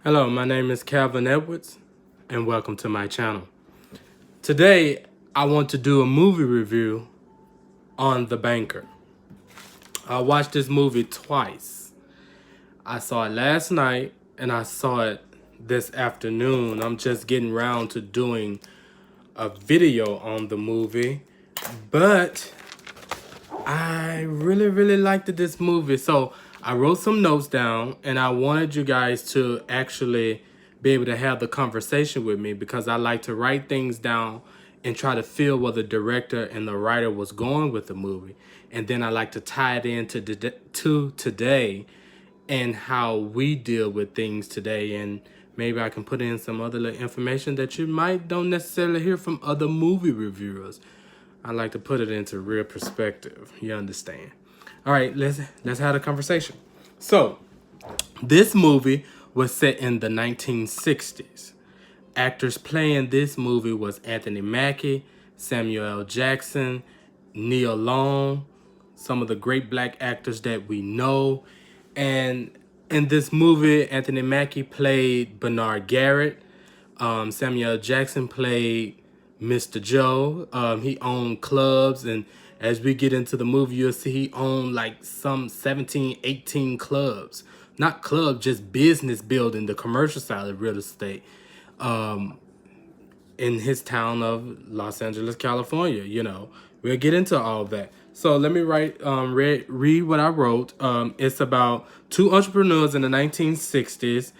Hello, my name is Calvin Edwards, and welcome to my channel. Today, I want to do a movie review on The Banker. I watched this movie twice. I saw it last night, and I saw it this afternoon. I'm just getting around to doing a video on the movie, but I really liked this movie. So I wrote some notes down, and I wanted you guys to actually be able to have the conversation with me, because I like to write things down and try to feel where the director and the writer was going with the movie. And then I like to tie it into to today and how we deal with things today. And maybe I can put in some other little information that you might don't necessarily hear from other movie reviewers. I like to put it into real perspective. You understand? All right, let's have a conversation. So, this movie was set in the 1960s. Actors playing this movie was Anthony Maggie, Samuel L. Jackson, Neil Long, some of the great black actors that we know. And in this movie, Anthony Mackie played Bernard Garret. Samuel L. Jackson played Mr. Joe. He owned clubs, and as we get into the movie, you'll see he owned like some 17, 18 clubs. Not clubs, just business building, the commercial side of real estate. In his town of Los Angeles, California. We'll get into all of that. So let me read what I wrote. It's about two entrepreneurs in the 1960s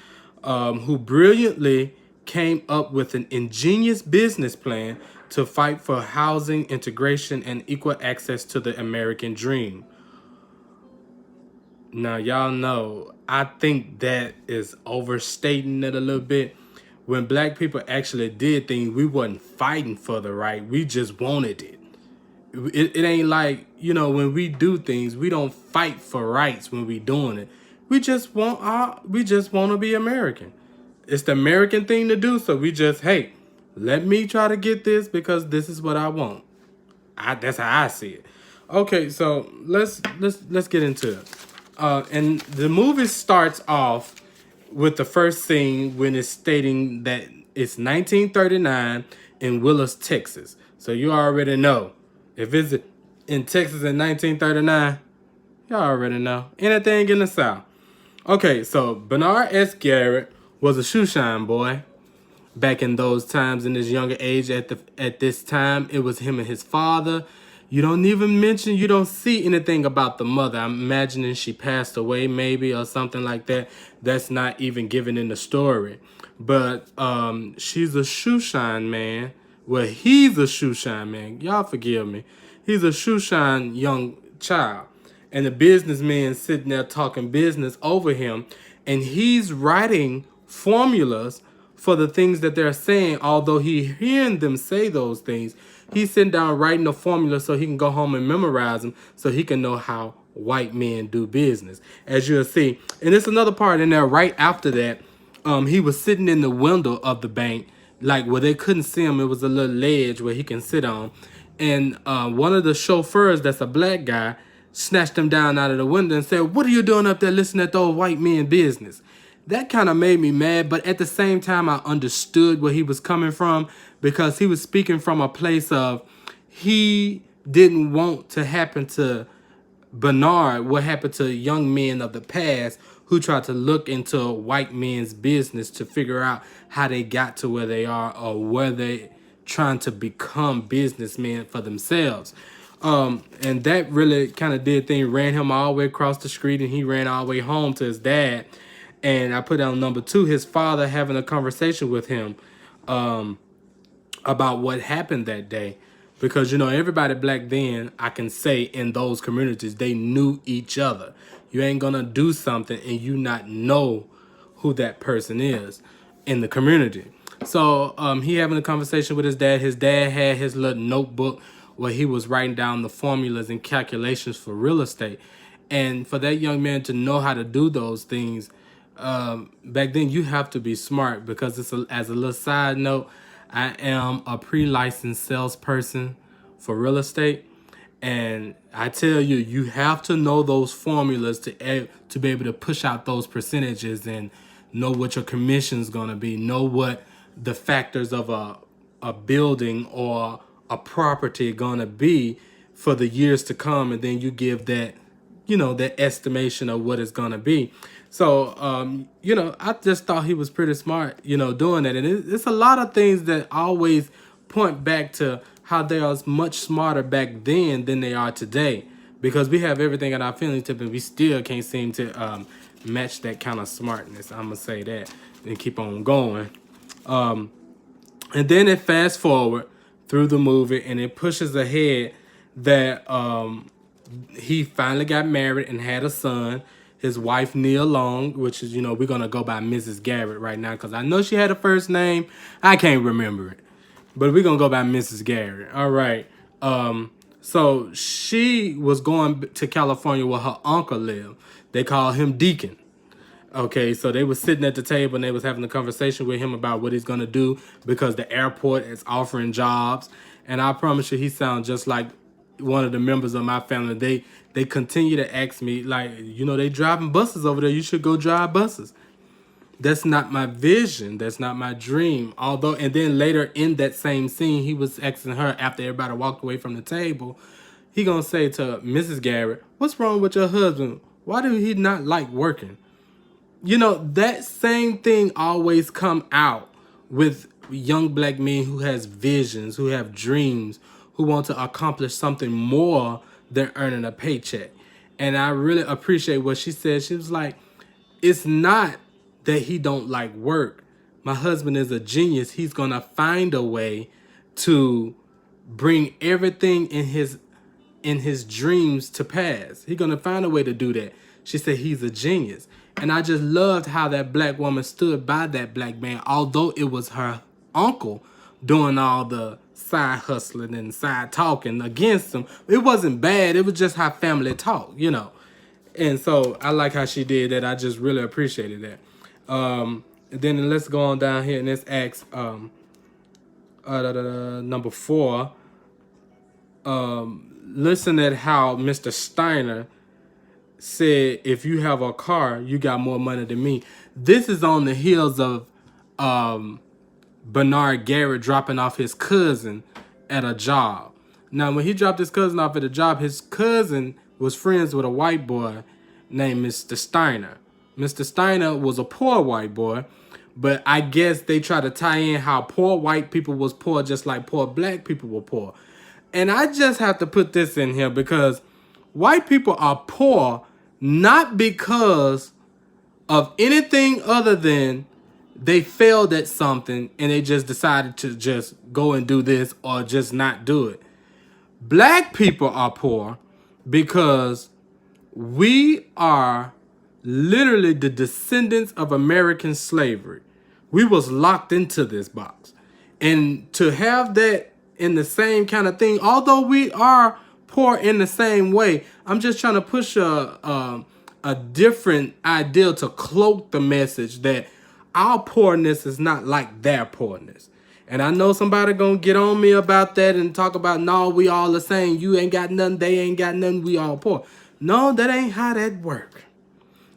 who brilliantly came up with an ingenious business plan to fight for housing, integration, and equal access to the American dream. Now, y'all know, I think that is overstating it a little bit. When black people actually did things, we wasn't fighting for the right. We just wanted it. It ain't like, when we do things, we don't fight for rights when we doing it. We just want to be American. It's the American thing to do, so we just, hey, let me try to get this because this is what I want. That's how I see it. Okay, so let's get into it. And the movie starts off with the first scene when it's stating that it's 1939 in Willis, Texas. So you already know. If it's in Texas in 1939, y'all already know. Anything in the South. Okay, so Bernard S. Garrett was a shoeshine boy. Back in those times, in his younger age, at this time, it was him and his father. You don't see anything about the mother. I'm imagining she passed away maybe or something like that. That's not even given in the story. But she's a shoeshine man. Well, he's a shoeshine man. Y'all forgive me. He's a shoeshine young child. And the businessman sitting there talking business over him. And he's writing formulas for the things that they're saying, although he's hearing them say those things. He's sitting down writing the formula so he can go home and memorize them so he can know how white men do business, as you'll see. And there's another part in there right after that. He was sitting in the window of the bank, like where they couldn't see him. It was a little ledge where he can sit on. And one of the chauffeurs, that's a black guy, snatched him down out of the window and said, "What are you doing up there listening to those white men business?" That kind of made me mad, but at the same time, I understood where he was coming from, because he was speaking from a place of he didn't want to happen to Bernard what happened to young men of the past who tried to look into white men's business to figure out how they got to where they are, or where they trying to become businessmen for themselves. And that really kind of did thing, ran him all the way across the street, and he ran all the way home to his dad. And I put down number 2, his father having a conversation with him about what happened that day. Because, everybody black then, I can say in those communities, they knew each other. You ain't going to do something and you not know who that person is in the community. So he having a conversation with his dad. His dad had his little notebook where he was writing down the formulas and calculations for real estate. And for that young man to know how to do those things, back then you have to be smart, because as a little side note, I am a pre-licensed salesperson for real estate, and I tell you, you have to know those formulas to be able to push out those percentages and know what your commission's gonna be, know what the factors of a building or a property gonna be for the years to come, and then you give that, that estimation of what it's gonna be. So, I just thought he was pretty smart, doing that. And it's a lot of things that always point back to how they are much smarter back then than they are today, because we have everything at our fingertips and we still can't seem to match that kind of smartness. I'm gonna say that and keep on going. And then it fast forward through the movie and it pushes ahead that he finally got married and had a son. His wife, Nia Long, which is, we're going to go by Mrs. Garret right now because I know she had a first name. I can't remember it. But we're going to go by Mrs. Garret. All right. So she was going to California where her uncle lived. They call him Deacon. Okay, so they were sitting at the table and they was having a conversation with him about what he's going to do because the airport is offering jobs. And I promise you, he sounds just like one of the members of my family. They continue to ask me, like, they driving buses over there. You should go drive buses. That's not my vision. That's not my dream. Although, and then later in that same scene, he was asking her after everybody walked away from the table, he gonna say to Mrs. Garret, "What's wrong with your husband? Why do he not like working?" That same thing always come out with young black men who has visions, who have dreams, who want to accomplish something more than earning a paycheck. And I really appreciate what she said. She was like, it's not that he don't like work. My husband is a genius. He's going to find a way to bring everything in his dreams to pass. He's going to find a way to do that. She said he's a genius. And I just loved how that black woman stood by that black man, although it was her uncle doing all the side hustling and side talking against him. It wasn't bad. It was just how family talk, And so I like how she did that. I just really appreciated that. Then let's go on down here and let's ask number 4. Listen at how Mr. Steiner said, if you have a car, you got more money than me. This is on the heels of Bernard Garret dropping off his cousin at a job. Now, when he dropped his cousin off at a job, his cousin was friends with a white boy named Mr. Steiner. Mr. Steiner was a poor white boy, but I guess they try to tie in how poor white people was poor just like poor black people were poor. And I just have to put this in here because white people are poor not because of anything other than they failed at something and they just decided to just go and do this or just not do it. Black people are poor because we are literally the descendants of American slavery. We was locked into this box. And to have that in the same kind of thing, although we are poor in the same way, I'm just trying to push a different ideal to cloak the message that our poorness is not like their poorness. And I know somebody gonna get on me about that and talk about, no, we all the same. You ain't got nothing, they ain't got nothing, we all poor. No, that ain't how that work.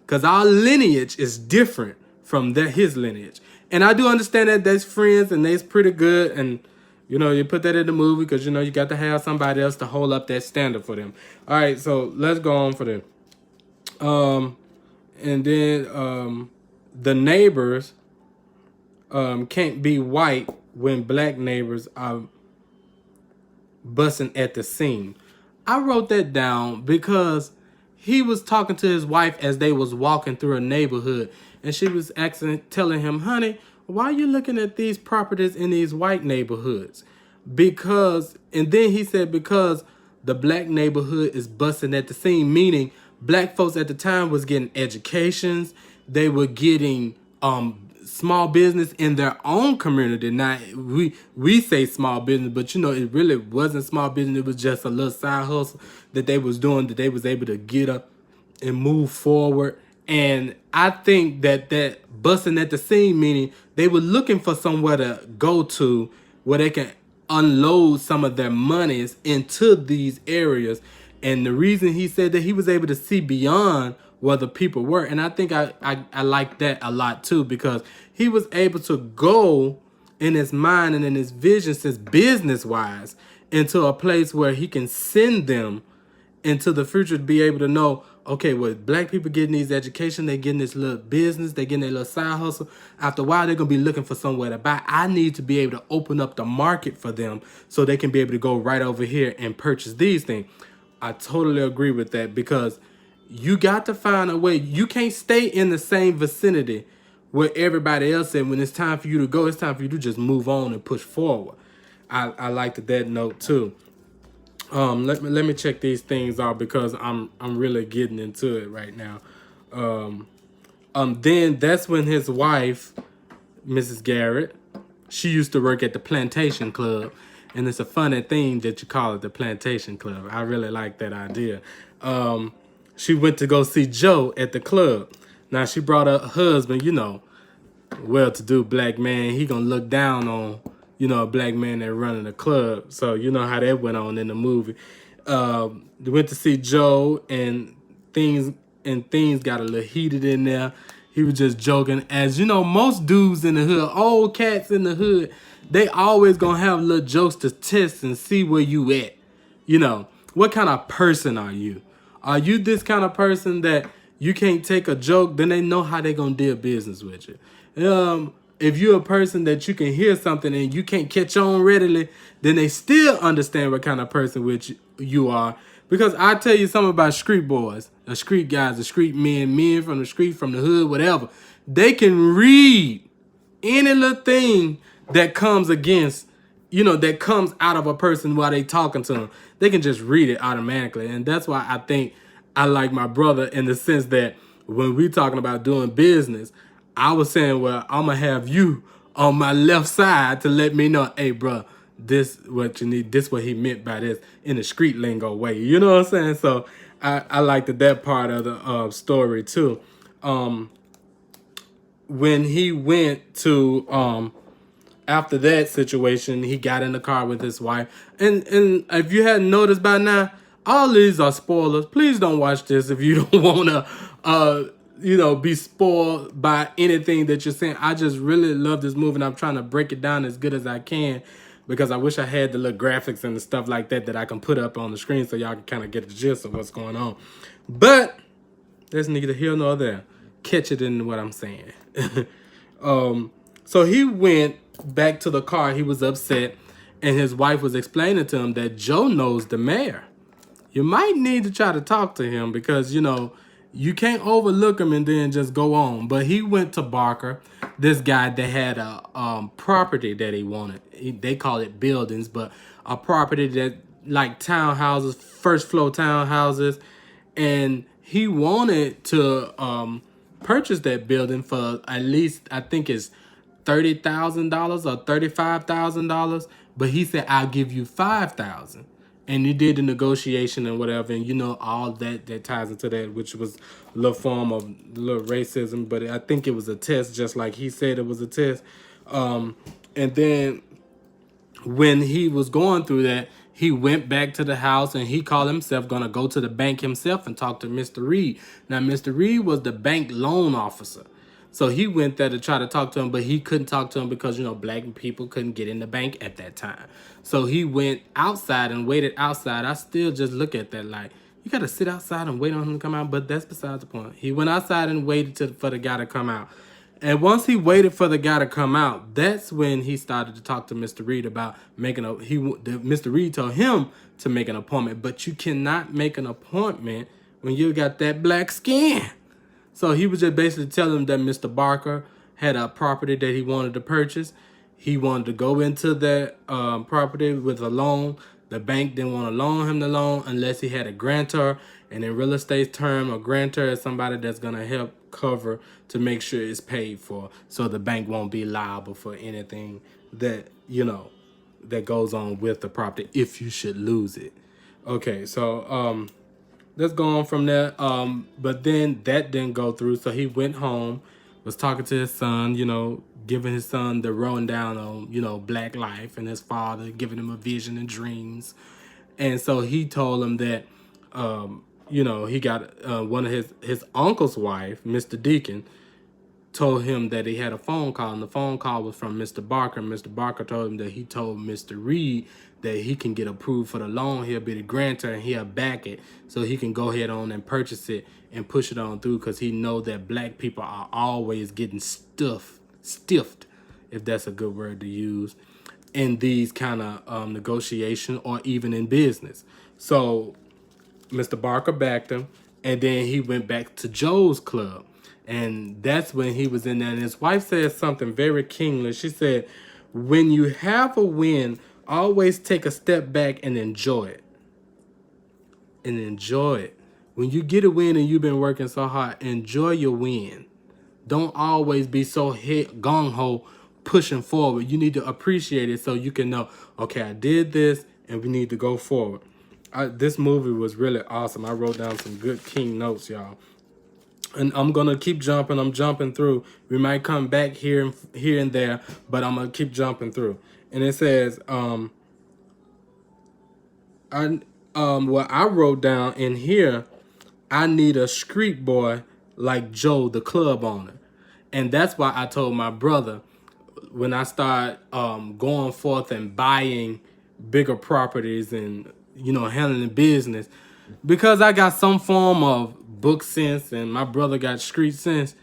Because our lineage is different from his lineage. And I do understand that that's friends and that's pretty good. And, you put that in the movie because, you got to have somebody else to hold up that standard for them. All right, so let's go on for them. And then the neighbors can't be white when black neighbors are busting at the seam. I wrote that down because he was talking to his wife as they was walking through a neighborhood, and she was telling him, honey, why are you looking at these properties in these white neighborhoods? And then he said, because the black neighborhood is busting at the seam, meaning black folks at the time was getting educations. They were getting small business in their own community. Now, we say small business, but it really wasn't small business. It was just a little side hustle that they was doing, that they was able to get up and move forward. And I think that busting at the seam, meaning they were looking for somewhere to go to where they can unload some of their monies into these areas. And the reason he said that he was able to see beyond where the people were. And I think I like that a lot too, because he was able to go in his mind and in his vision, since business wise, into a place where he can send them into the future to be able to know, okay, well, black people getting these education, they getting this little business, they getting their little side hustle. After a while, they're gonna be looking for somewhere to buy. I need to be able to open up the market for them so they can be able to go right over here and purchase these things. I totally agree with that, because you got to find a way. You can't stay in the same vicinity where everybody else said. When it's time for you to go, it's time for you to just move on and push forward. I liked that note too. Let me check these things out, because I'm really getting into it right now. Then that's when his wife, Mrs. Garret, she used to work at the Plantation Club, and it's a funny thing that you call it the Plantation Club. I really like that idea. She went to go see Joe at the club. Now she brought her husband, well-to-do black man. He gonna look down on, a black man that running a club. So you know how that went on in the movie. They went to see Joe, and things got a little heated in there. He was just joking. As you know, most dudes in the hood, old cats in the hood, they always gonna have little jokes to test and see where you at. What kind of person are you? Are you this kind of person that you can't take a joke? Then they know how they gonna deal business with you. If you're a person that you can hear something and you can't catch on readily, then they still understand what kind of person which you are. Because I tell you something about street boys, the street guys, the street men from the street, from the hood, whatever. They can read any little thing that comes against, that comes out of a person while they talking to them. They can just read it automatically. And that's why I think I like my brother, in the sense that when we talking about doing business, I was saying, well, I'm going to have you on my left side to let me know, hey, bro, this what you need. This what he meant by this, in the street lingo way. You know what I'm saying? So I liked that part of the story too. When he went to, after that situation, he got in the car with his wife. And if you hadn't noticed by now, all these are spoilers. Please don't watch this if you don't want to, be spoiled by anything that you're saying. I just really love this movie, and I'm trying to break it down as good as I can, because I wish I had the little graphics and the stuff like that I can put up on the screen so y'all can kind of get the gist of what's going on. But there's neither here nor there. Catch it in what I'm saying. So he went back to the car. He was upset, and his wife was explaining to him that Joe knows the mayor. You might need to try to talk to him, because you can't overlook him and then just go on. But he went to Barker, this guy that had a property that he wanted. They call it buildings, but a property that, like, townhouses, first floor townhouses, and he wanted to purchase that building for at least, I think it's $30,000 or $35,000. But he said, I'll give you $5,000. And he did the negotiation and whatever, and all that ties into that, which was a little form of little racism. But I think it was a test, just like he said it was a test. And then when he was going through that, he went back to the house, and he called himself going to go to the bank himself and talk to Mr. Reed. Now, Mr. Reed was the bank loan officer. So he went there to try to talk to him, but he couldn't talk to him because, black people couldn't get in the bank at that time. So he went outside and waited outside. I still just look at that like, you got to sit outside and wait on him to come out. But that's beside the point. He went outside and waited for the guy to come out. And once he waited for the guy to come out, that's when he started to talk to Mr. Reed about Mr. Reed told him to make an appointment. But you cannot make an appointment when you got that black skin. So he was just basically telling him that Mr. Barker had a property that he wanted to purchase. He wanted to go into that property with a loan. The bank didn't want to loan him the loan unless he had a grantor. And in real estate term, a grantor is somebody that's going to help cover to make sure it's paid for, so the bank won't be liable for anything that, that goes on with the property if you should lose it. Okay, so let's go on from there. But then that didn't go through. So he went home, was talking to his son, giving his son the rundown on, black life, and his father giving him a vision and dreams. And so he told him that he got one of his uncle's wife, Mr. Deacon, told him that he had a phone call, and the phone call was from Mr. Barker. Mr. Barker told him that he told Mr. Reed that he can get approved for the loan. He'll be the grantor and he'll back it, so he can go ahead on and purchase it and push it on through, because he know that black people are always getting stiffed, if that's a good word to use, in these kind of negotiation or even in business. So Mr. Barker backed him, and then he went back to Joe's club. And that's when he was in there. And his wife said something very kingly. She said, when you have a win, always take a step back and enjoy it. And enjoy it. When you get a win and you've been working so hard, enjoy your win. Don't always be so gung-ho pushing forward. You need to appreciate it so you can know, okay, I did this and we need to go forward. This movie was really awesome. I wrote down some good king notes, y'all. And I'm going to keep jumping. I'm jumping through. We might come back here and there, but I'm going to keep jumping through. And it says, what I wrote down in here, I need a street boy like Joe, the club owner. And that's why I told my brother, when I start going forth and buying bigger properties and, handling business, because I got some form of book sense and my brother got street sense,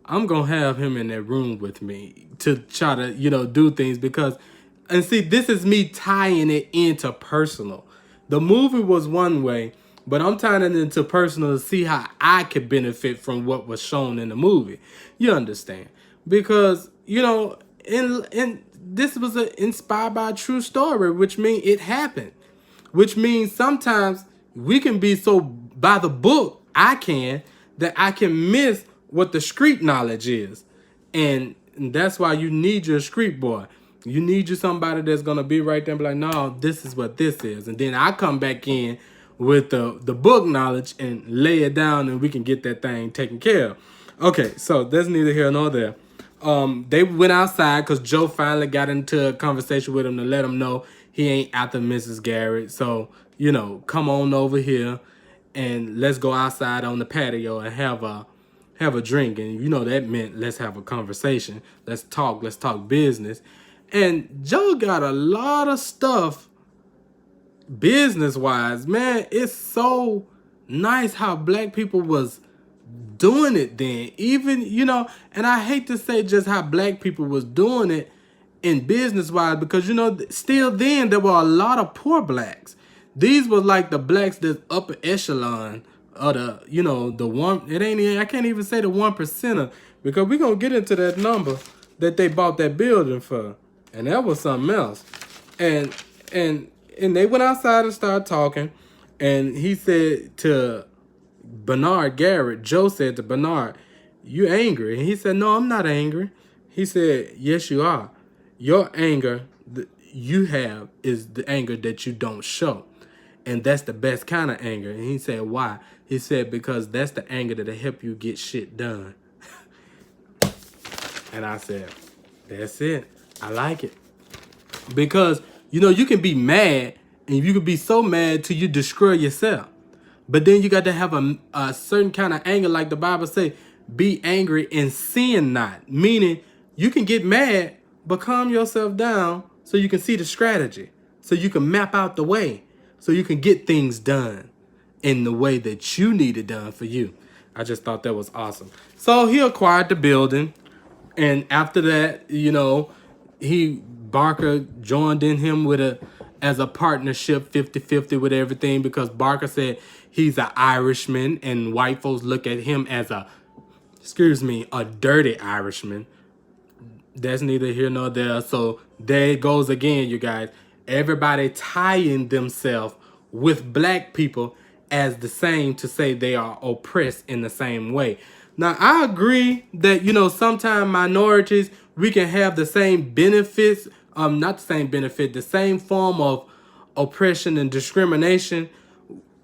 I'm going to have him in that room with me to try to, do things because, and see, this is me tying it into personal. The movie was one way, but I'm tying it into personal to see how I could benefit from what was shown in the movie. You understand? Because, and this was inspired by a true story, which means it happened. Which means sometimes we can be so by the book, that I can miss what the street knowledge is. And that's why you need your street boy. You need you somebody that's going to be right there and be like, no, this is what this is. And then I come back in with the book knowledge and lay it down and we can get that thing taken care of. Okay, so that's neither here nor there. They went outside because Joe finally got into a conversation with him to let him know he ain't after Mrs. Garret. So, come on over here and let's go outside on the patio and have a drink. And that meant let's have a conversation. Let's talk business. And Joe got a lot of stuff business-wise. Man, it's so nice how black people was doing it then. Even, and I hate to say just how black people was doing it in business-wise because, still then there were a lot of poor blacks. These were like the blacks that's upper echelon of the one. I can't even say the 1%er because we're going to get into that number that they bought that building for. And that was something else. And they went outside and started talking. And he said to Bernard Garret, Joe said to Bernard, you angry? And he said, no, I'm not angry. He said, yes, you are. Your anger that you have is the anger that you don't show. And that's the best kind of anger. And he said, why? He said, because that's the anger that'll help you get shit done. And I said, that's it. I like it. Because, you can be mad and you can be so mad till you destroy yourself. But then you got to have a certain kind of anger, like the Bible say, be angry and sin not. Meaning you can get mad, but calm yourself down so you can see the strategy. So you can map out the way. So you can get things done in the way that you need it done for you. I just thought that was awesome. So he acquired the building. And after that, Barker joined in him as a partnership 50-50 with everything because Barker said he's an Irishman and white folks look at him as a dirty Irishman. That's neither here nor there. So there it goes again, you guys. Everybody tying themselves with black people as the same to say they are oppressed in the same way. Now, I agree that, sometimes minorities, we can have the same benefits, not the same benefit, the same form of oppression and discrimination.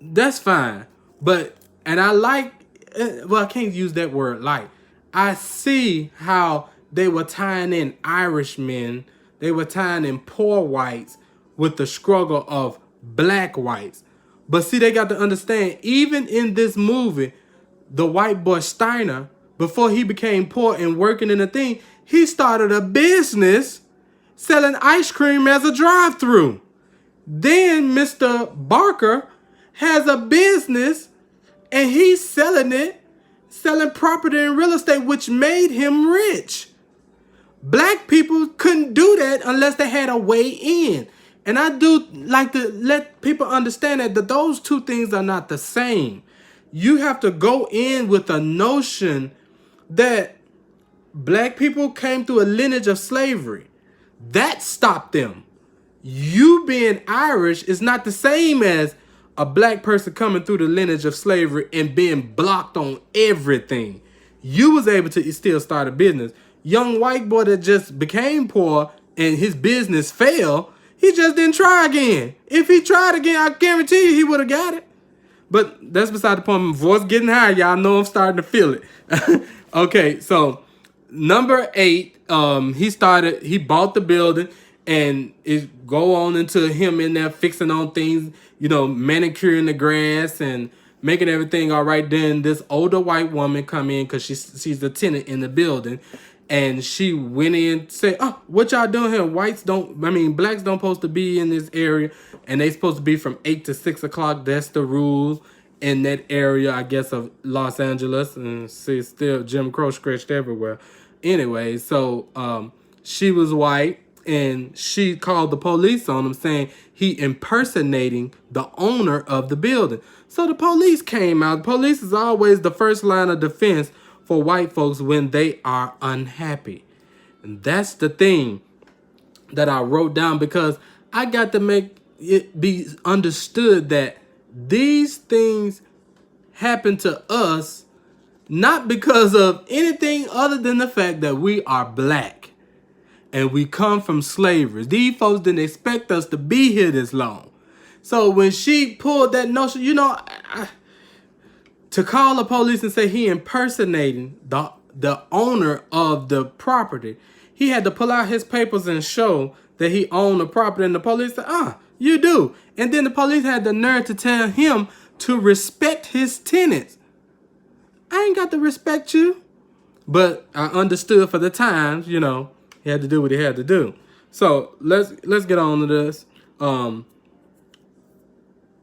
That's fine. And I like, I can't use that word like. I see how they were tying in Irishmen, they were tying in poor whites with the struggle of black whites. But see, they got to understand, even in this movie, the white boy Steiner, before he became poor and working in a thing, he started a business selling ice cream as a drive-through. Then Mr. Barker has a business and he's selling property and real estate, which made him rich. Black people couldn't do that unless they had a way in. And I do like to let people understand that those two things are not the same. You have to go in with a notion that black people came through a lineage of slavery. That stopped them. You being Irish is not the same as a black person coming through the lineage of slavery and being blocked on everything. You was able to still start a business. Young white boy that just became poor and his business failed, he just didn't try again. If he tried again, I guarantee you he would have got it. But that's beside the point. My voice getting high. Y'all know I'm starting to feel it. Okay, so number 8, he bought the building, and it go on into him in there fixing on things, manicuring the grass and making everything all right. Then this older white woman come in because she's the tenant in the building. And she went in and said, "Oh, what y'all doing here? Blacks don't supposed to be in this area. And they supposed to be from 8 to 6 o'clock. That's the rule in that area, I guess, of Los Angeles." And see, still Jim Crow scratched everywhere. Anyway, so she was white, and she called the police on him saying he impersonating the owner of the building. So the police came out. Police is always the first line of defense for white folks when they are unhappy. And that's the thing that I wrote down, because I got to make it be understood that these things happen to us not because of anything other than the fact that we are black and we come from slavery. These folks didn't expect us to be here this long. So when she pulled that notion, to call the police and say he impersonating the owner of the property, he had to pull out his papers and show that he owned the property. And the police said, you do. And then the police had the nerve to tell him to respect his tenants. I ain't got to respect you. But I understood for the times, he had to do what he had to do. So let's get on to this.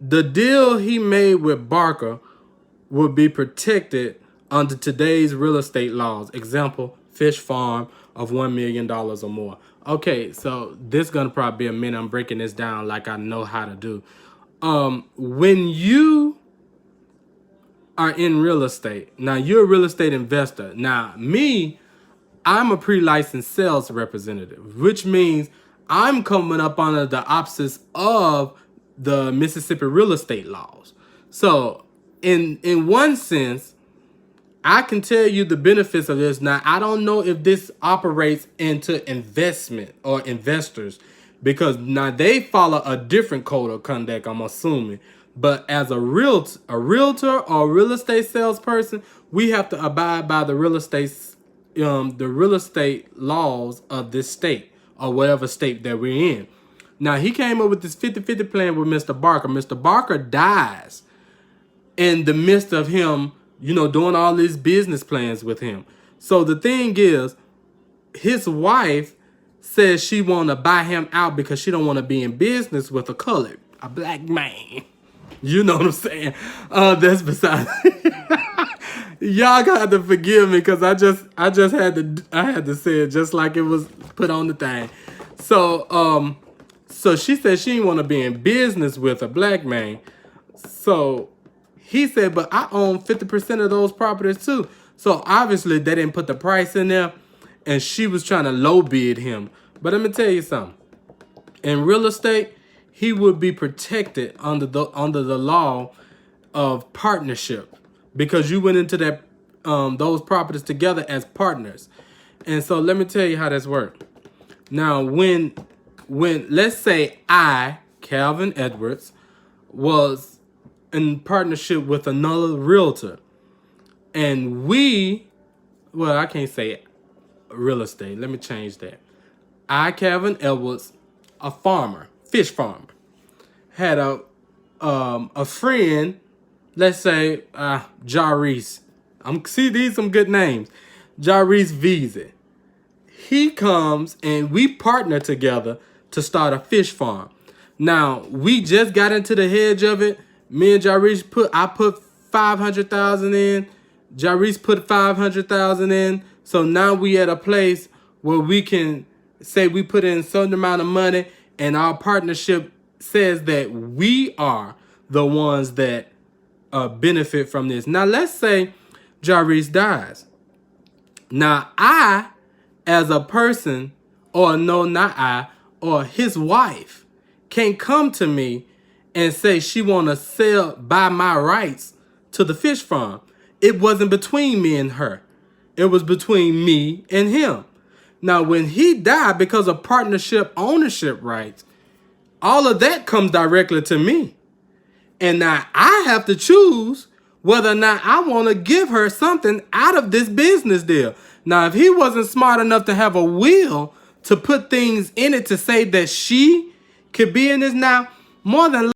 The deal he made with Barker would be protected under today's real estate laws. Example, fish farm of $1 million or more. Okay, so this is going to probably be a minute. I'm breaking this down like I know how to do. When you are in real estate, now you're a real estate investor. Now, I'm a pre-licensed sales representative, which means I'm coming up under the opposites of the Mississippi real estate laws. So in one sense, I can tell you the benefits of this. Now, I don't know if this operates into investment or investors, because now they follow a different code of conduct, I'm assuming. But as a realtor or real estate salesperson, we have to abide by the real estate laws of this state or whatever state that we're in. Now, he came up with this 50-50 plan with Mr. Barker. Mr. Barker dies in the midst of him, doing all these business plans with him. So the thing is, his wife says she want to buy him out because she don't want to be in business with a black man. You know what I'm saying? That's beside. Y'all got to forgive me because I just had to say it just like it was put on the thing. So she said she didn't want to be in business with a black man. So he said, but I own 50% of those properties too. So obviously they didn't put the price in there, and she was trying to low bid him. But let me tell you something. In real estate, he would be protected under the law of partnership, because you went into that those properties together as partners. And so let me tell you how this worked. Now, when let's say I, Calvin Edwards, was in partnership with another realtor, and I can't say real estate. Let me change that. I, Calvin Edwards, a farmer, fish farmer, had a a friend, let's say Jarice. See, these some good names. Jarice Visa. He comes and we partner together to start a fish farm. Now, we just got into the hedge of it. Me and Jarice I put 500,000 in. Jarice put 500,000 in. So now we at a place where we can say we put in a certain amount of money, and our partnership says that we are the ones that benefit from this. Now, let's say Jarice dies. Now, I, as a person, or no, not I, or his wife, can come to me and say she want to buy my rights to the fish farm. It wasn't between me and her. It was between me and him. Now, when he died, because of partnership ownership rights, all of that comes directly to me. And now I have to choose whether or not I want to give her something out of this business deal. Now, if he wasn't smart enough to have a will to put things in it to say that she could be in this, now, more than